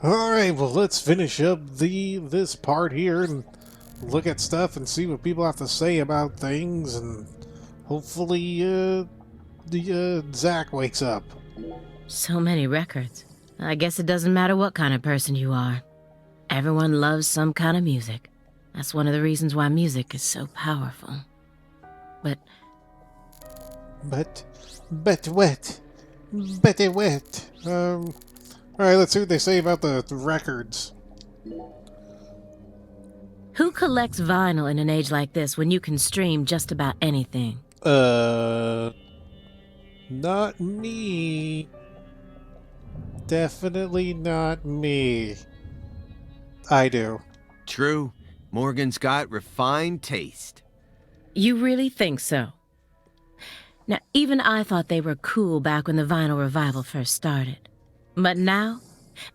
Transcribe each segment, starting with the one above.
Alright, well let's finish up this part here and look at stuff and see what people have to say about things, and hopefully Zach wakes up. So many records. I guess it doesn't matter what kind of person you are. Everyone loves some kind of music. That's one of the reasons why music is so powerful. But wet. Alright, let's see what they say about the records. who collects vinyl in an age like this when you can stream just about anything? Not me. Definitely not me. I do. True. Morgan's got refined taste. You really think so? Now, even I thought they were cool back when the vinyl revival first started. But now,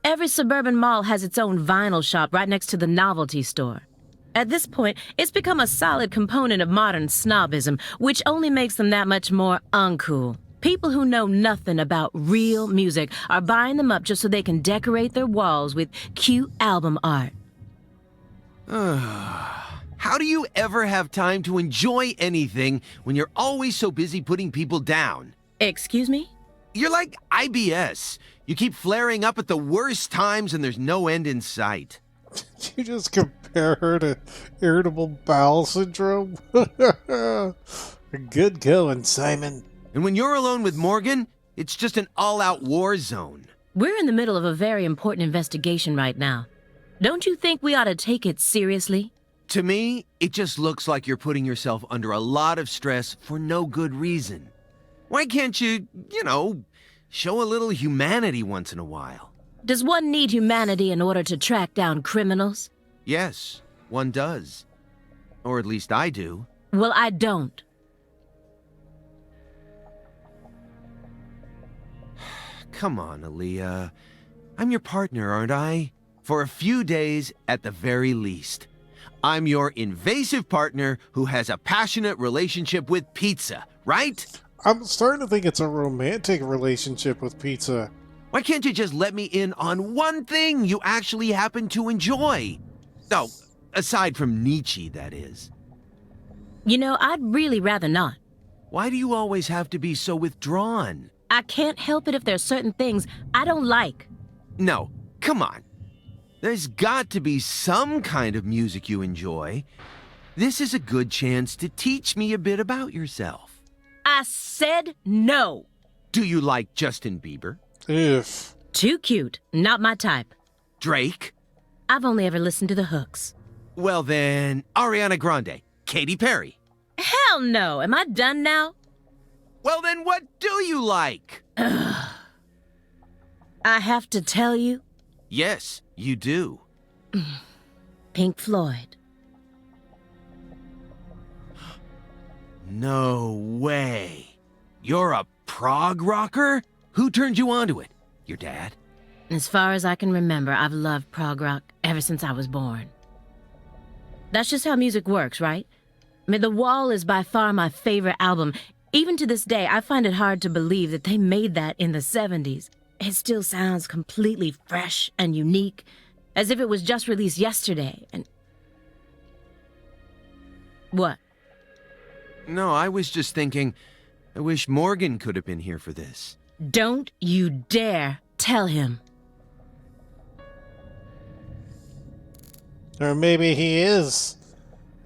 every suburban mall has its own vinyl shop right next to the novelty store. At this point, it's become a solid component of modern snobism, which only makes them that much more uncool. People who know nothing about real music are buying them up just so they can decorate their walls with cute album art. How do you ever have time to enjoy anything when you're always so busy putting people down? Excuse me? You're like IBS. You keep flaring up at the worst times and there's no end in sight. Did you just compare her to irritable bowel syndrome? Good going, Simon. And when you're alone with Morgan, it's just an all-out war zone. We're in the middle of a very important investigation right now. Don't you think we ought to take it seriously? To me, it just looks like you're putting yourself under a lot of stress for no good reason. Why can't you, show a little humanity once in a while? Does one need humanity in order to track down criminals? Yes, one does. Or at least I do. Well, I don't. Come on, Aaliyah. I'm your partner, aren't I? For a few days, at the very least. I'm your invasive partner who has a passionate relationship with pizza, right? I'm starting to think it's a romantic relationship with pizza. Why can't you just let me in on one thing you actually happen to enjoy? Oh, aside from Nietzsche, that is. I'd really rather not. Why do you always have to be so withdrawn? I can't help it if there's certain things I don't like. No, come on. There's got to be some kind of music you enjoy. This is a good chance to teach me a bit about yourself. I said no. Do you like Justin Bieber? If. Too cute. Not my type. Drake? I've only ever listened to the hooks. Well then, Ariana Grande, Katy Perry. Hell no. Am I done now? Well then, what do you like? I have to tell you. Yes, you do. Pink Floyd. No way. You're a prog rocker? Who turned you onto it? Your dad? As far as I can remember, I've loved prog rock ever since I was born. That's just how music works, right? I mean, The Wall is by far my favorite album. Even to this day, I find it hard to believe that they made that in the 70s. It still sounds completely fresh and unique, as if it was just released yesterday, and... What? No, I was just thinking, I wish Morgan could have been here for this. Don't you dare tell him. Or maybe he is.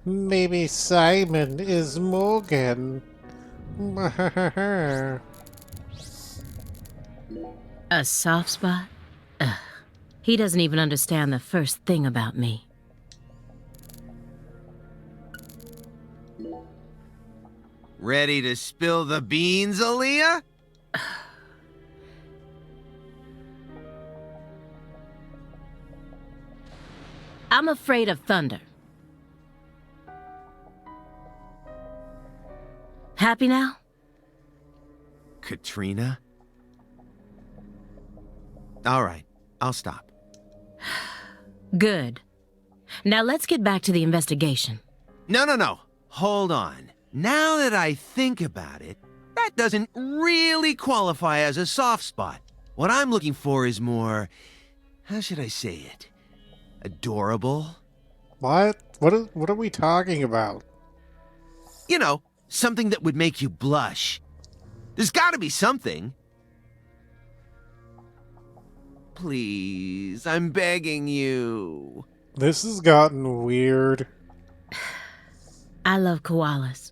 Maybe Simon is Morgan. A soft spot? Ugh. He doesn't even understand the first thing about me. Ready to spill the beans, Aaliyah? I'm afraid of thunder. Happy now? Katrina? All right, I'll stop. Good. Now let's get back to the investigation. No. Hold on. Now that I think about it, that doesn't really qualify as a soft spot. What I'm looking for is more how should I say it? Adorable? What? What are we talking about? You know, something that would make you blush. There's gotta be something. Please, I'm begging you. This has gotten weird. I love koalas.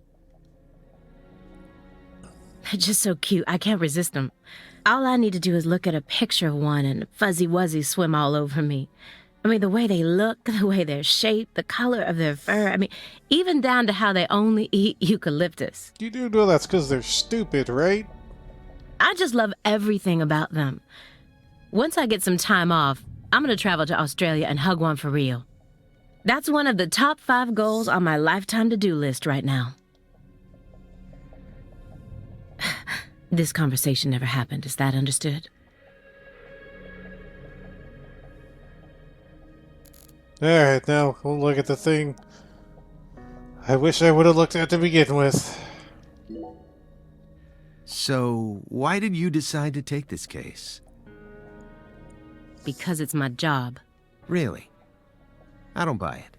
They're just so cute. I can't resist them. All I need to do is look at a picture of one and Fuzzy Wuzzy swim all over me. I mean, the way they look, the way they're shaped, the color of their fur. I mean, even down to how they only eat eucalyptus. You do know that's because they're stupid, right? I just love everything about them. Once I get some time off, I'm going to travel to Australia and hug one for real. That's one of the top 5 goals on my lifetime to-do list right now. This conversation never happened. Is that understood? Alright, now we'll look at the thing I wish I would have looked at to begin with. So, why did you decide to take this case? Because it's my job. Really? I don't buy it.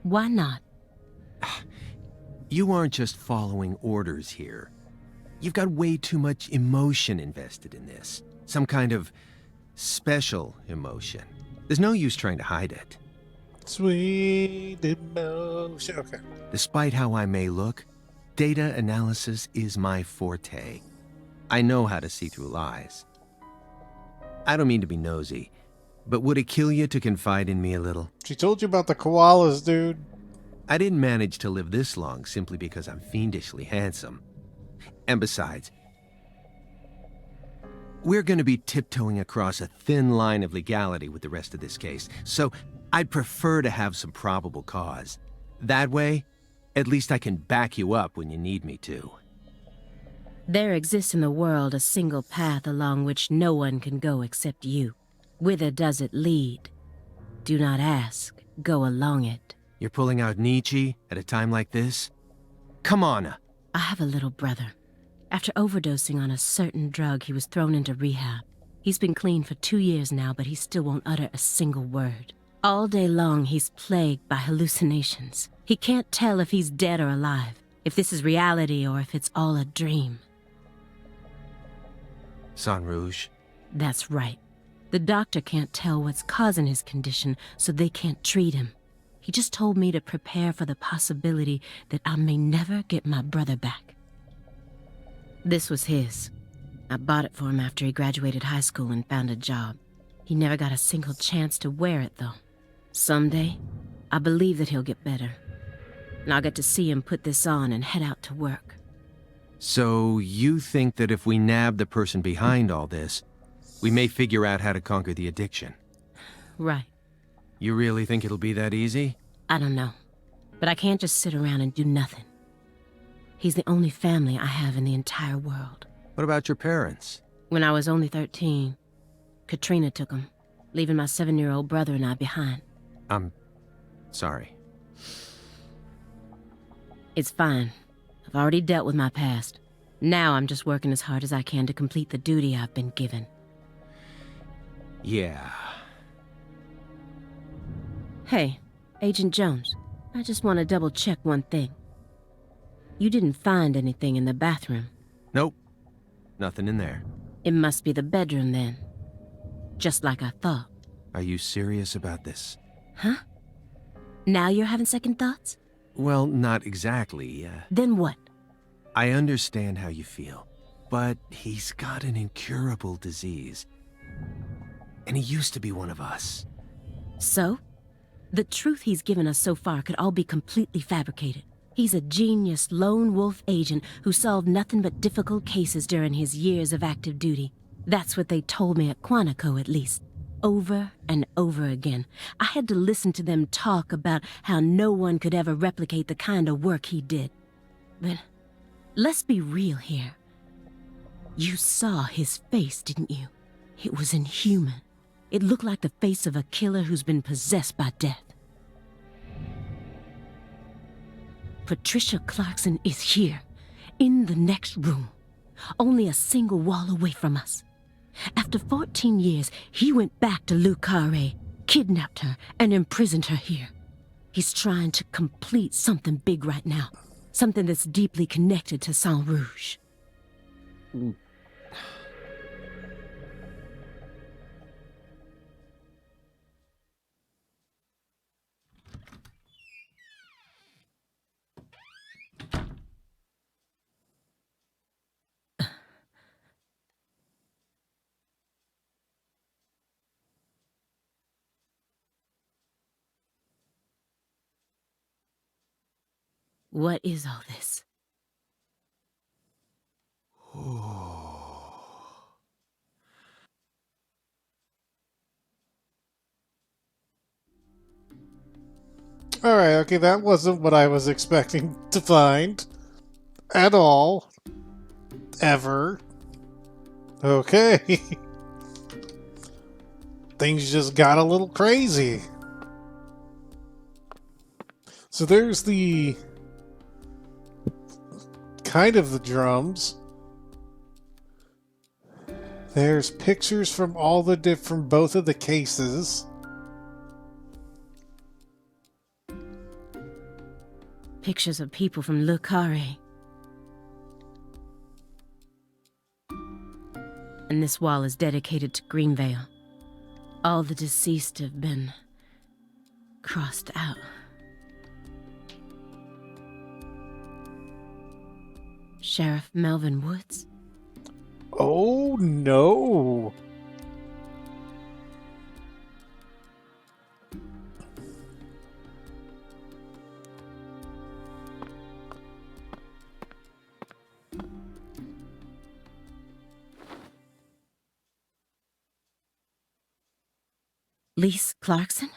Why not? You aren't just following orders here. You've got way too much emotion invested in this. Some kind of special emotion. There's no use trying to hide it. Sweet emotion. Okay. Despite how I may look, data analysis is my forte. I know how to see through lies. I don't mean to be nosy, but would it kill you to confide in me a little? She told you about the koalas, dude. I didn't manage to live this long simply because I'm fiendishly handsome. And besides, we're going to be tiptoeing across a thin line of legality with the rest of this case, so I'd prefer to have some probable cause. That way, at least I can back you up when you need me to. There exists in the world a single path along which no one can go except you. Whither does it lead? Do not ask, go along it. You're pulling out Nietzsche at a time like this? Come on. I have a little brother. After overdosing on a certain drug, he was thrown into rehab. He's been clean for 2 years now, but he still won't utter a single word. All day long, he's plagued by hallucinations. He can't tell if he's dead or alive, if this is reality or if it's all a dream. Sang Rouge. That's right. The doctor can't tell what's causing his condition, so they can't treat him. He just told me to prepare for the possibility that I may never get my brother back. This was his. I bought it for him after he graduated high school and found a job. He never got a single chance to wear it, though. Someday, I believe that he'll get better. And I'll get to see him put this on and head out to work. So you think that if we nab the person behind all this, we may figure out how to conquer the addiction? Right. You really think it'll be that easy? I don't know. But I can't just sit around and do nothing. He's the only family I have in the entire world. What about your parents? When I was only 13, Katrina took him, leaving my 7-year-old brother and I behind. I'm sorry. It's fine. I've already dealt with my past. Now I'm just working as hard as I can to complete the duty I've been given. Yeah. Hey, Agent Jones, I just want to double-check one thing. You didn't find anything in the bathroom. Nope. Nothing in there. It must be the bedroom then. Just like I thought. Are you serious about this? Huh? Now you're having second thoughts? Well, not exactly. Then what? I understand how you feel, but he's got an incurable disease. And he used to be one of us. So? The truth he's given us so far could all be completely fabricated. He's a genius lone wolf agent who solved nothing but difficult cases during his years of active duty. That's what they told me at Quantico, at least. Over and over again. I had to listen to them talk about how no one could ever replicate the kind of work he did. But let's be real here. You saw his face, didn't you? It was inhuman. It looked like the face of a killer who's been possessed by death. Patricia Clarkson is here, in the next room, only a single wall away from us. After 14 years, he went back to Lucare, kidnapped her, and imprisoned her here. He's trying to complete something big right now. Something that's deeply connected to Saint Rouge. What is all this? Alright, okay, that wasn't what I was expecting to find. At all. Ever. Okay. Things just got a little crazy. So there's the... kind of the drums. There's pictures from all the different... both of the cases. Pictures of people from Le Carré. And this wall is dedicated to Greenvale. All the deceased have been crossed out. Sheriff Melvin Woods? Oh no! Lise Clarkson?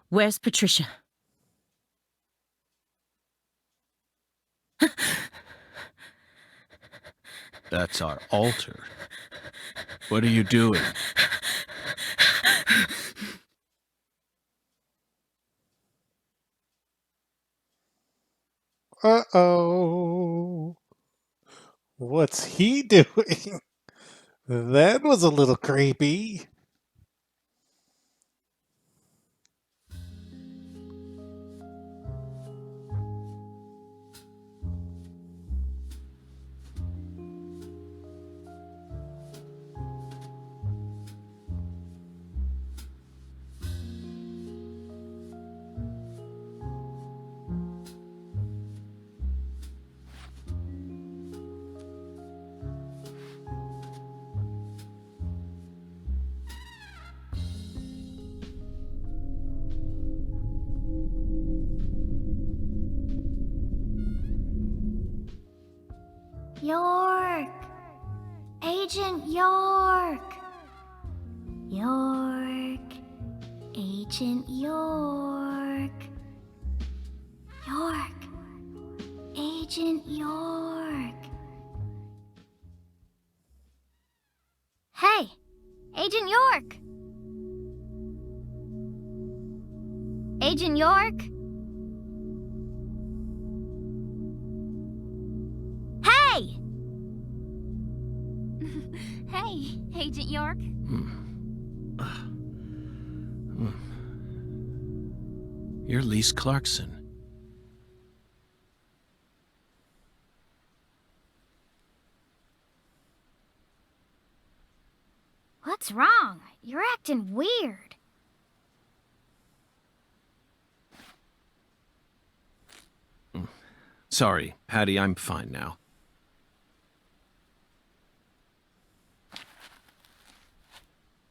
Where's Patricia? That's our altar. What are you doing? Uh-oh. What's he doing? That was a little creepy. York! Agent York! York! Agent York! York! Agent York! Hey! Agent York! Agent York? Hey! Hey, Agent York. You're Lise Clarkson. What's wrong? You're acting weird. Sorry, Patty, I'm fine now.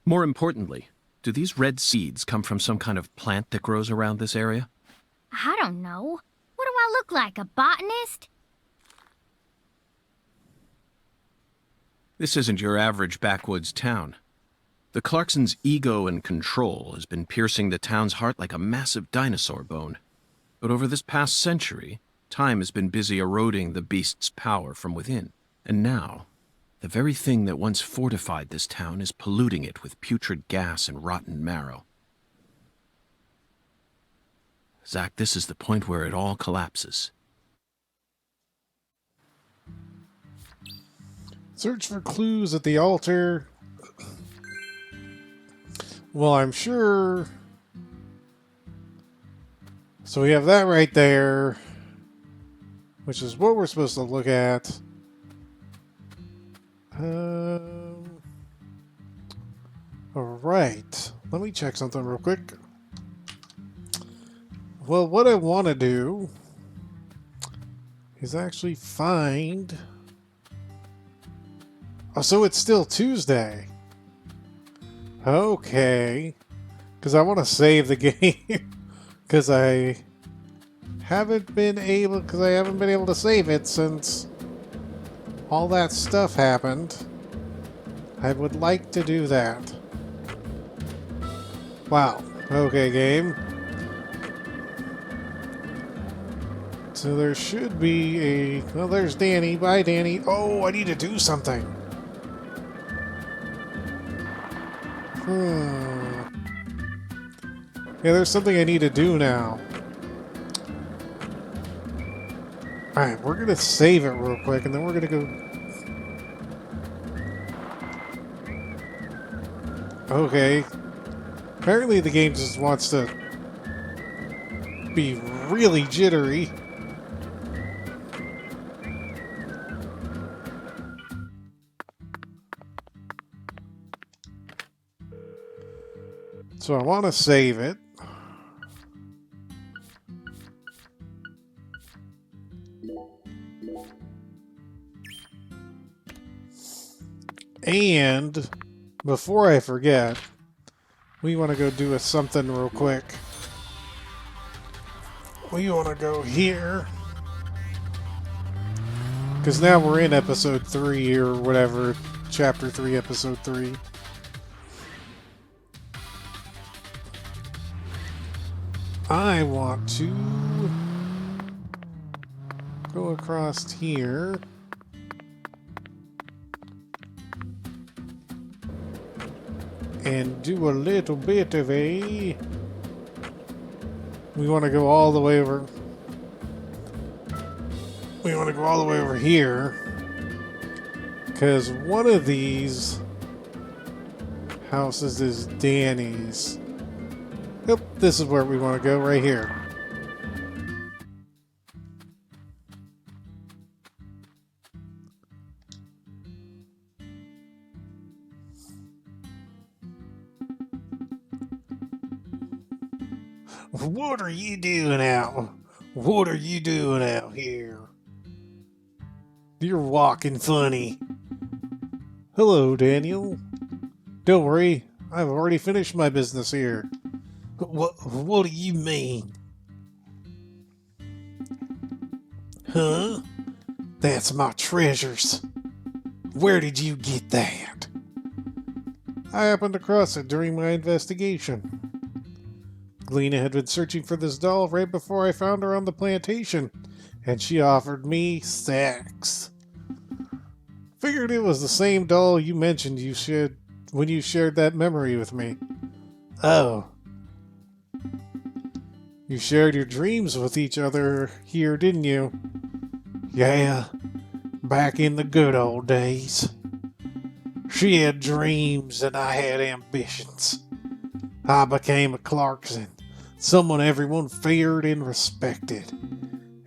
More importantly, do these red seeds come from some kind of plant that grows around this area? I don't know. What do I look like, a botanist? This isn't your average backwoods town. The Clarksons' ego and control has been piercing the town's heart like a massive dinosaur bone. But over this past century, time has been busy eroding the beast's power from within. And now, the very thing that once fortified this town is polluting it with putrid gas and rotten marrow. Zach, this is the point where it all collapses. Search for clues at the altar. Well, I'm sure. So we have that right there, which is what we're supposed to look at. Alright. Let me check something real quick. Well, what I want to do is actually find... Oh, so it's still Tuesday. Okay. Because I want to save the game. Because I haven't been able to save it since all that stuff happened. I would like to do that. Wow. Okay, game. So there should be a... Well, there's Danny. Bye, Danny. Oh, I need to do something. Yeah, there's something I need to do now. Alright, we're going to save it real quick, and then we're going to go... Okay. Apparently the game just wants to be really jittery. So I want to save it. And before I forget, we want to go do something real quick. We want to go here. Because now we're in episode 3 or whatever. Chapter 3, episode 3. I want to go across here. And do a little bit of a... We want to go all the way over... We want to go all the way over here. Because one of these houses is Danny's. Yep, this is where we want to go, right here. What are you doing out? What are you doing out here? You're walking funny. Hello, Daniel. Don't worry, I've already finished my business here. What do you mean? Huh? That's my treasures. Where did you get that? I happened across it during my investigation. Gleena had been searching for this doll right before I found her on the plantation, and she offered me sex. Figured it was the same doll you mentioned when you shared that memory with me. Oh. You shared your dreams with each other here, didn't you? Yeah, back in the good old days. She had dreams and I had ambitions. I became a Clarkson, someone everyone feared and respected,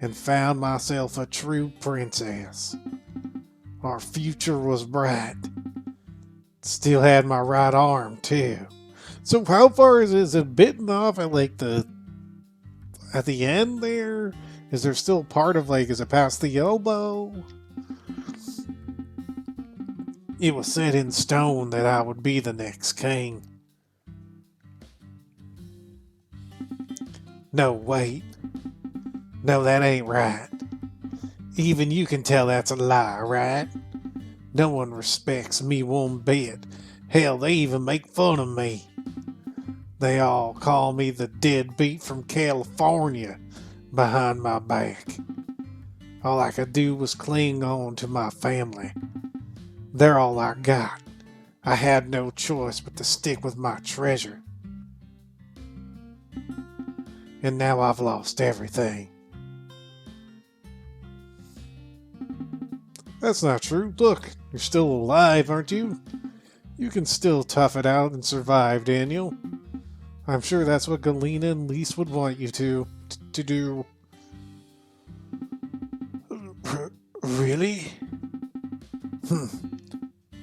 and found myself a true princess. Our future was bright. Still had my right arm, too. So how far is it bitten off at at the end there? Is there still part of is it past the elbow? It was set in stone that I would be the next king. No, wait. No, that ain't right. Even you can tell that's a lie, right? No one respects me one bit. Hell, they even make fun of me. They all call me the deadbeat from California behind my back. All I could do was cling on to my family. They're all I got. I had no choice but to stick with my treasure. And now I've lost everything. That's not true. Look, You're still alive, aren't you? You can still tough it out and survive, Daniel. I'm sure that's what Galena and Lise would want you to do. Really?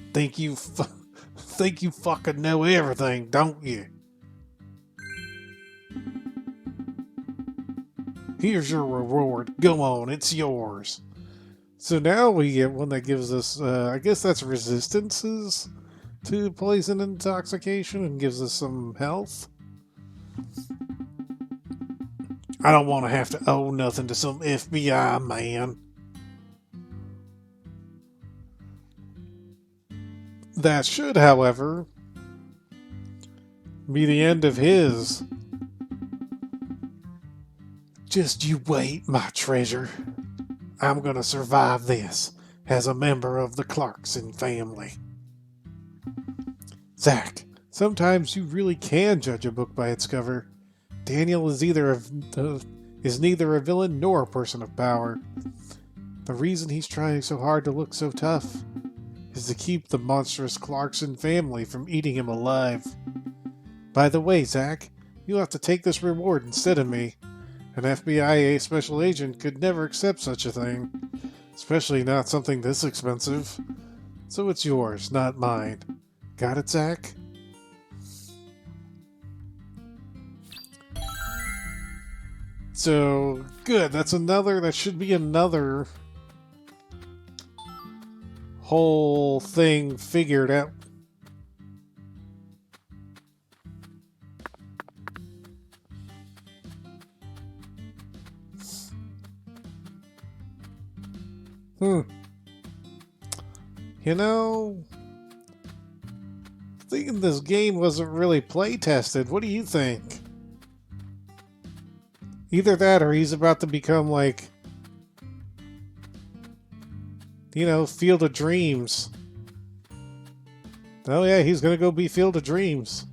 Think you fucking know everything, don't you? Here's your reward. Go on, it's yours. So now we get one that gives us, I guess that's resistances to poison and intoxication and gives us some health. I don't want to have to owe nothing to some FBI man. That should, however, be the end of his. Just you wait, my treasure. I'm gonna survive this as a member of the Clarkson family. Zach, sometimes you really can judge a book by its cover. Daniel is neither a villain nor a person of power. The reason he's trying so hard to look so tough is to keep the monstrous Clarkson family from eating him alive. By the way, Zach, you'll have to take this reward instead of me. An FBI special agent could never accept such a thing, especially not something this expensive. So it's yours, not mine. Got it, Zach? So, good. That should be another whole thing figured out. You know, thinking this game wasn't really play tested. What do you think? Either that or he's about to become like, you know, Field of Dreams. Oh yeah, he's gonna go be Field of Dreams.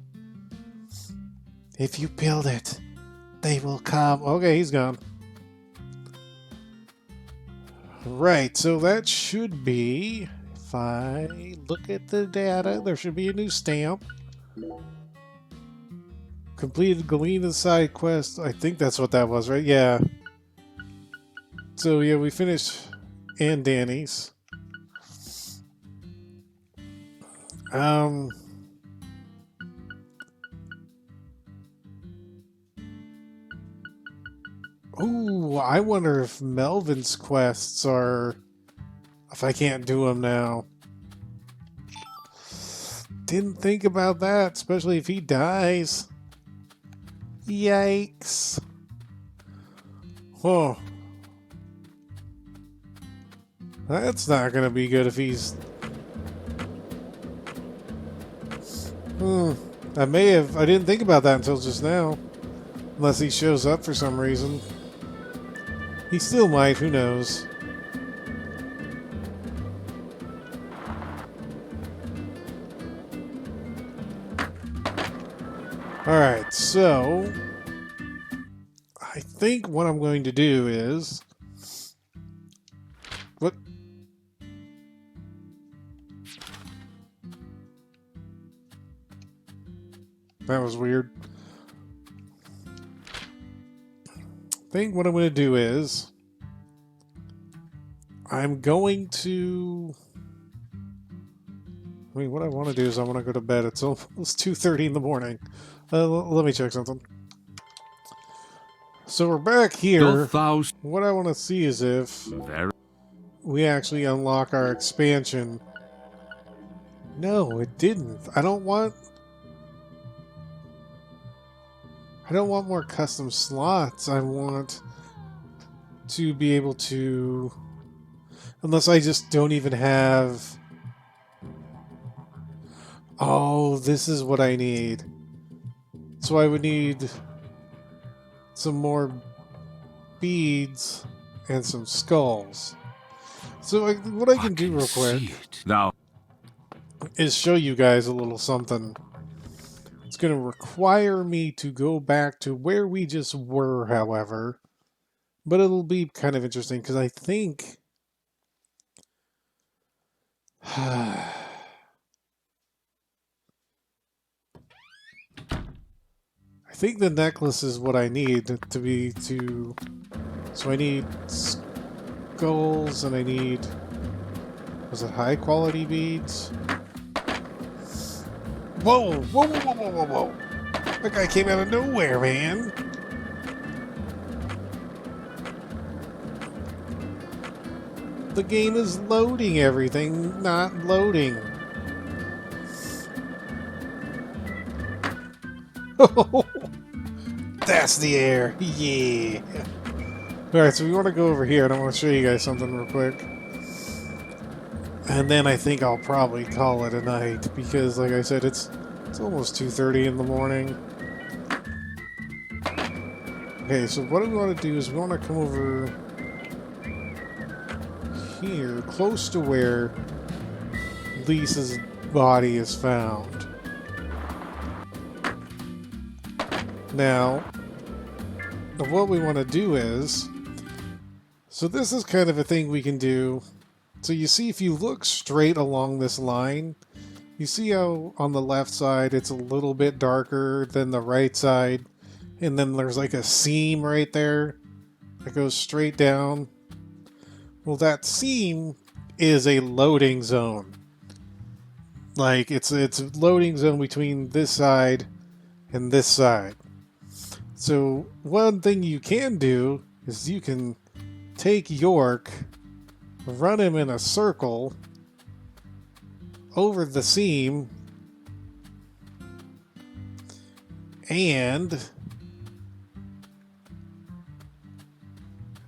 If you build it, they will come. Okay, he's gone. Right, so that should be, if I look at the data, there should be a new stamp. Completed Galena's side quest. I think that's what that was, right? Yeah. So yeah, we finished and Danny's. Ooh, I wonder if Melvin's quests are... if I can't do them now. Didn't think about that, especially if he dies. Yikes. Oh. That's not gonna be good if he's... I didn't think about that until just now. Unless he shows up for some reason. He still might, who knows. Alright, so... I think what I'm going to do is... What? That was weird. I think what I'm going to do is... I'm going to... I mean, what I want to do is I want to go to bed. It's almost 2:30 in the morning. Let me check something. So we're back here. What I want to see is if we actually unlock our expansion. No, it didn't. I don't want more custom slots. I want to be able to... Unless I just don't even have... Oh, this is what I need. So I would need some more beads and some skulls. So what I can do real quick now is show you guys a little something. It's going to require me to go back to where we just were, however. But it'll be kind of interesting because I think... I think the necklace is what I need to be to... So I need skulls and I need... Was it high quality beads? Whoa! Whoa, whoa, whoa, whoa, whoa, whoa! That guy came out of nowhere, man! The game is loading everything, not loading. That's the air! Yeah! Alright, so we want to go over here and I want to show you guys something real quick. And then I think I'll probably call it a night because, like I said, it's almost 2:30 in the morning. Okay, so what we want to do is we want to come over here, close to where Lisa's body is found. Now, what we want to do is... So this is kind of a thing we can do. So you see, if you look straight along this line, you see how on the left side it's a little bit darker than the right side, and then there's like a seam right there that goes straight down. Well, that seam is a loading zone. Like, it's a loading zone between this side and this side. So one thing you can do is you can take York, run him in a circle over the seam, and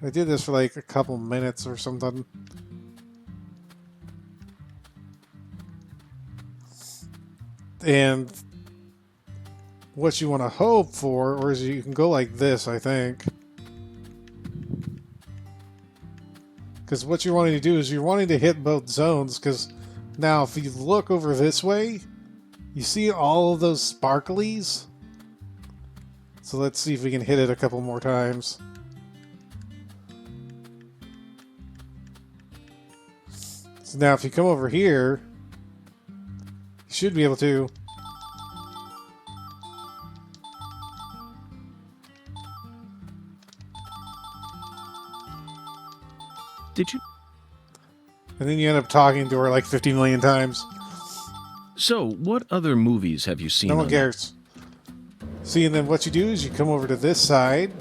I did this for like a couple minutes or something. And what you want to hope for, or is you can go like this, I think. Because what you're wanting to do is you're wanting to hit both zones, because now if you look over this way, you see all of those sparklies? So let's see if we can hit it a couple more times. So now if you come over here, you should be able to. Did you? And then you end up talking to her like 50 million times. So, what other movies have you seen? No one on cares. See, and then what you do is you come over to this side.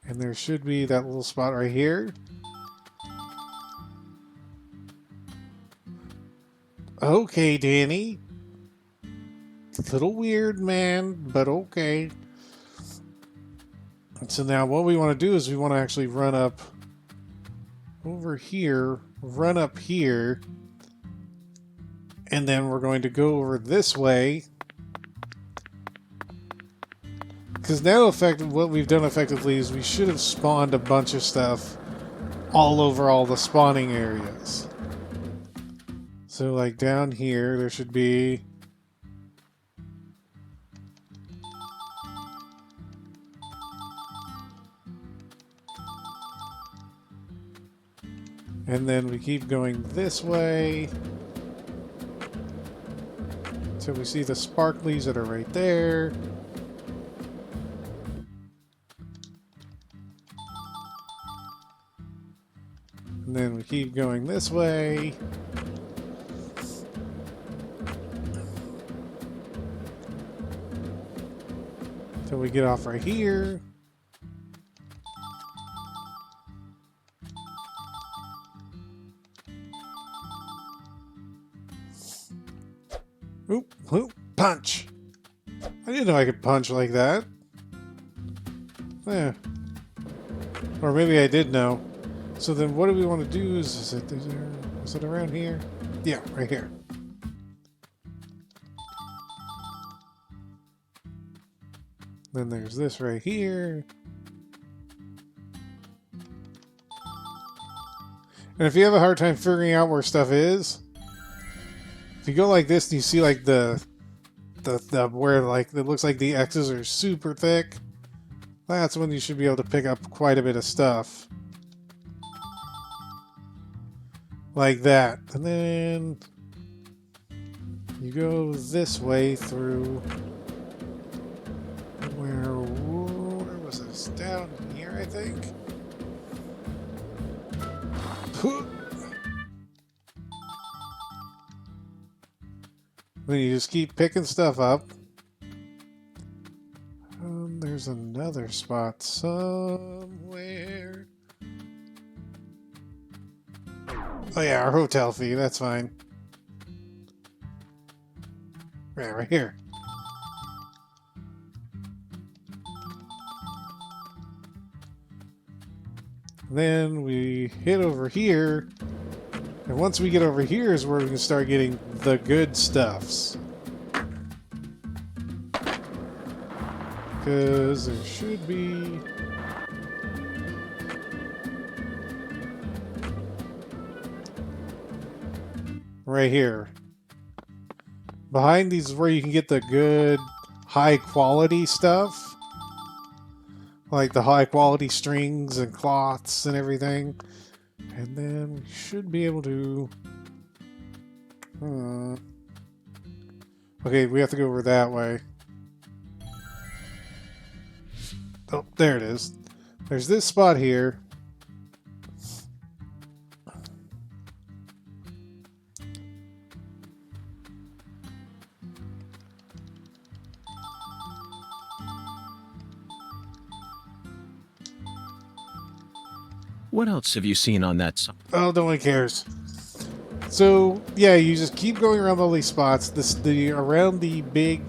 And there should be that little spot right here. Okay, Danny. It's a little weird, man, but okay. So now what we want to do is we want to actually run up over here, run up here, and then we're going to go over this way. Because now what we've done effectively is we should have spawned a bunch of stuff all over all the spawning areas. So like down here, there should be... And then we keep going this way until we see the sparklies that are right there. And then we keep going this way. Until we get off right here. Oop, oop, punch! I didn't know I could punch like that. Yeah. Or maybe I did know. So then what do we want to do is it around here? Yeah, right here. Then there's this right here. And if you have a hard time figuring out where stuff is, if you go like this and you see like the where like it looks like the X's are super thick, That's when you should be able to pick up quite a bit of stuff. Like that. And then you go this way through where was this? Down here, I think. Then you just keep picking stuff up. There's another spot somewhere. Oh yeah, our hotel fee, that's fine. Yeah, right here. Then we hit over here. And once we get over here is where we can start getting the good stuffs. Because there should be... right here. Behind these is where you can get the good, high quality stuff. Like the high quality strings and cloths and everything. And then we should be able to... Okay, we have to go over that way. Oh, there it is. There's this spot here. What else have you seen on that side? Oh, no one cares. So, yeah, you just keep going around all these spots. Around the big,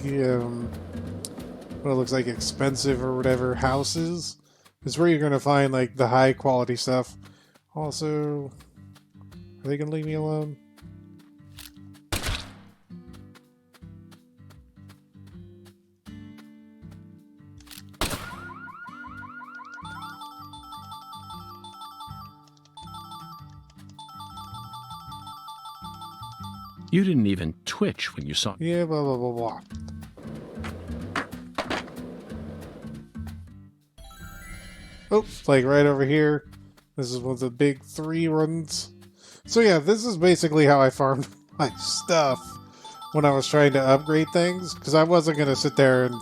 what looks like expensive or whatever houses is where you're going to find, like, the high quality stuff. Also, are they going to leave me alone? You didn't even twitch when you saw... Yeah, blah, blah, blah, blah. Oh, like right over here. This is one of the big 3 runs. So yeah, this is basically how I farmed my stuff when I was trying to upgrade things. Because I wasn't going to sit there and...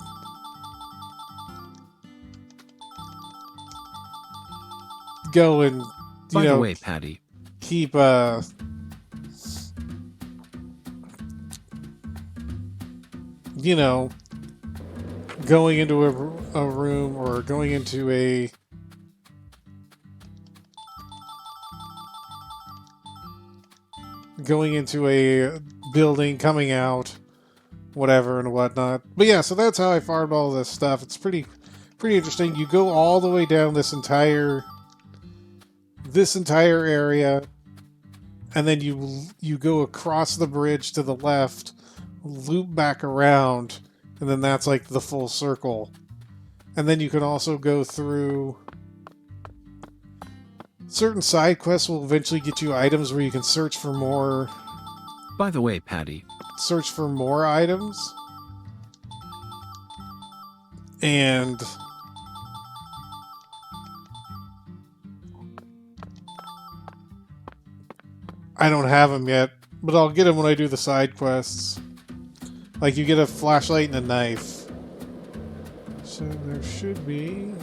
go and, By the way, Patty... keep, you know, going into a room or going into a building, coming out, whatever and whatnot. But yeah, so that's how I farmed all this stuff. It's pretty interesting. You go all the way down this entire area, and then you go across the bridge to the left, loop back around, and then that's like the full circle. And then you can also go through certain side quests will eventually get you items where you can search for more items. And I don't have them yet, but I'll get them when I do the side quests. Like, you get a flashlight and a knife. So there should be...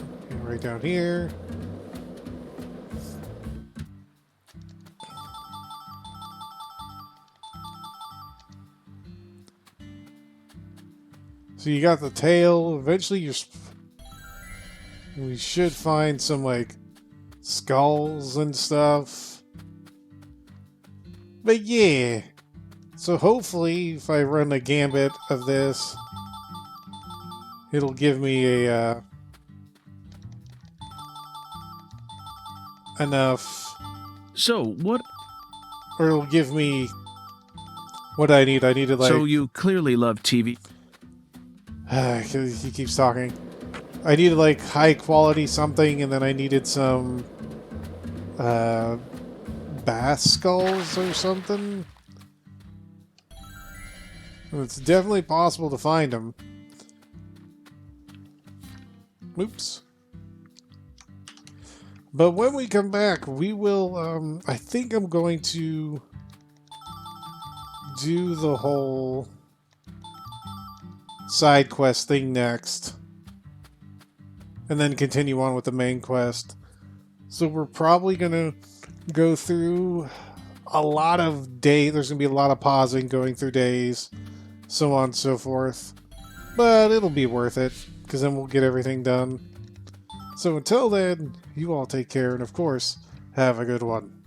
right down here. So you got the tail. Eventually we should find some, like, skulls and stuff. But yeah... So hopefully, if I run a gambit of this, it'll give me a enough. So what? Or it'll give me what I need. I needed like. So you clearly love TV. He keeps talking. I needed like high quality something, and then I needed some bass skulls or something. It's definitely possible to find them. Oops. But when we come back, we will, I think I'm going to do the whole side quest thing next. And then continue on with the main quest. So we're probably going to go through a lot of days. There's going to be a lot of pausing, going through days, so on and so forth. But it'll be worth it, because then we'll get everything done. So until then, you all take care, and of course, have a good one.